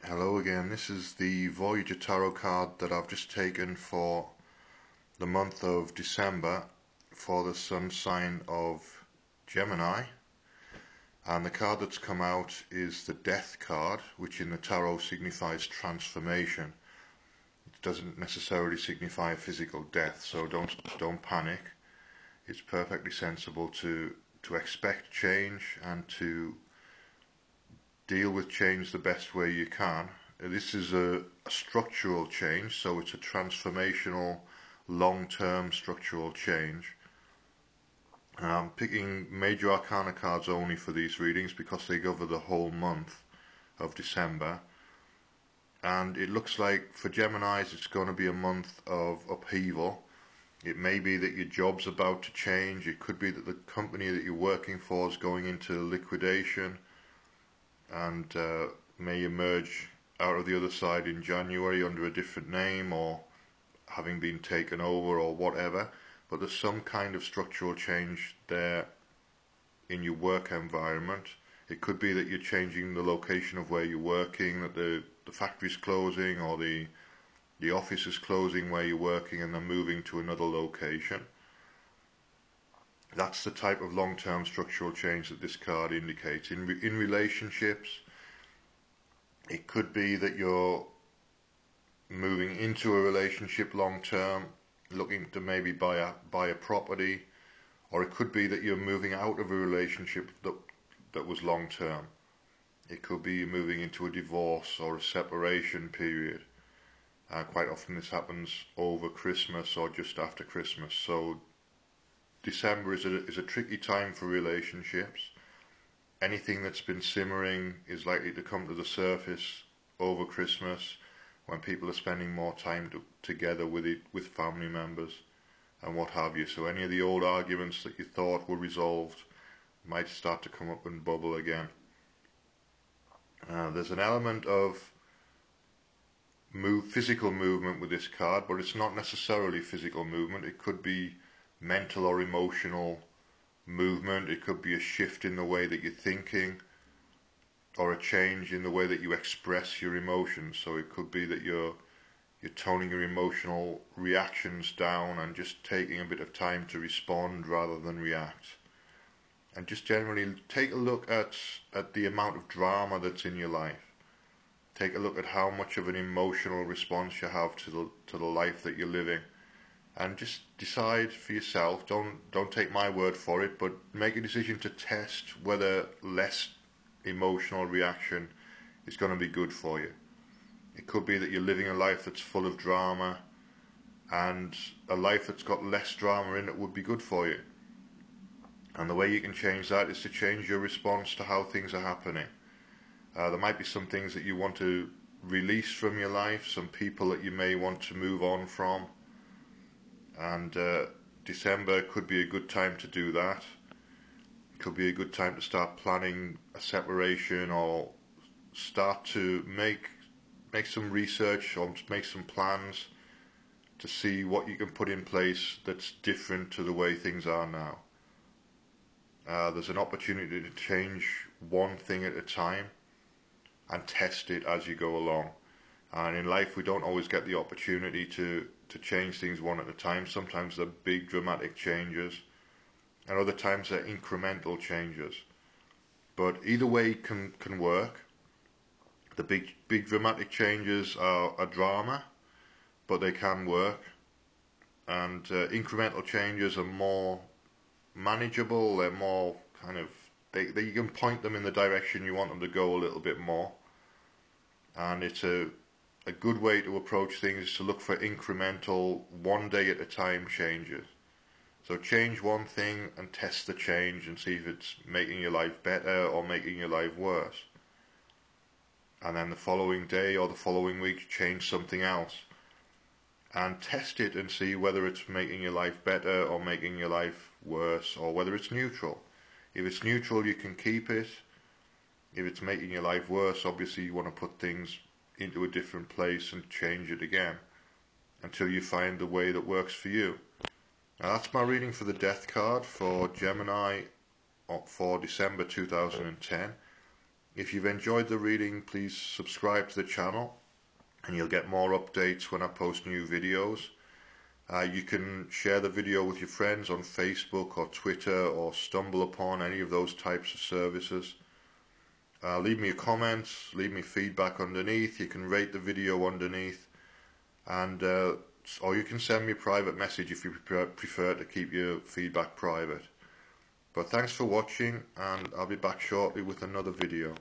Hello again, this is the Voyager Tarot card that I've just taken for the month of December for the sun sign of Gemini, and the card that's come out is the Death card, which in the tarot signifies transformation. It doesn't necessarily signify a physical death, so don't panic. It's perfectly sensible to expect change and to deal with change the best way you can. This is a structural change, so it's a transformational, long-term structural change. I'm picking major arcana cards only for these readings because they cover the whole month of December. And it looks like for Geminis it's going to be a month of upheaval. It may be that your job's about to change. It could be that the company that you're working for is going into liquidation and may emerge out of the other side in January under a different name or having been taken over or whatever. But there's some kind of structural change there in your work environment. It could be that you're changing the location of where you're working, that the factory's closing or the office is closing where you're working and then moving to another location. That's the type of long-term structural change that this card indicates. In relationships, it could be that you're moving into a relationship long-term, looking to maybe buy a property, or it could be that you're moving out of a relationship that was long-term. It could be moving into a divorce or a separation period. Quite often this happens over Christmas or just after Christmas. So December is a tricky time for relationships. Anything that's been simmering is likely to come to the surface over Christmas when people are spending more time together with family members and what have you. So any of the old arguments that you thought were resolved might start to come up and bubble again. There's an element of physical movement with this card, but it's not necessarily physical movement. It could be mental or emotional movement. It could be a shift in the way that you're thinking or a change in the way that you express your emotions. So it could be that you're toning your emotional reactions down and just taking a bit of time to respond rather than react. And just generally take a look at the amount of drama that's in your life. Take a look at how much of an emotional response you have to the life that you're living. And just decide for yourself, don't take my word for it, but make a decision to test whether less emotional reaction is going to be good for you. It could be that you're living a life that's full of drama, and a life that's got less drama in it would be good for you. And the way you can change that is to change your response to how things are happening. There might be some things that you want to release from your life, some people that you may want to move on from. And December could be a good time to do that. It could be a good time to start planning a separation or start to make some research or make some plans to see what you can put in place that's different to the way things are now. There's an opportunity to change one thing at a time and test it as you go along. And in life we don't always get the opportunity to change things one at a time. Sometimes they're big dramatic changes, and other times they're incremental changes. But either way can work. The big dramatic changes are drama, but they can work. And incremental changes are more manageable. They're more kind of you can point them in the direction you want them to go a little bit more. And it's a good way to approach things is to look for incremental, one day at a time changes. So change one thing and test the change and see if it's making your life better or making your life worse. And then the following day or the following week change something else. And test it and see whether it's making your life better or making your life worse, or whether it's neutral. If it's neutral, you can keep it. If it's making your life worse, obviously you want to put things into a different place and change it again until you find the way that works for you. Now that's my reading for the Death card for Gemini for December 2010. If you've enjoyed the reading, please subscribe to the channel and you'll get more updates when I post new videos. You can share the video with your friends on Facebook or Twitter, or stumble upon any of those types of services. Leave me a comment, leave me feedback underneath. You can rate the video underneath, and or you can send me a private message if you prefer to keep your feedback private. But thanks for watching, and I'll be back shortly with another video.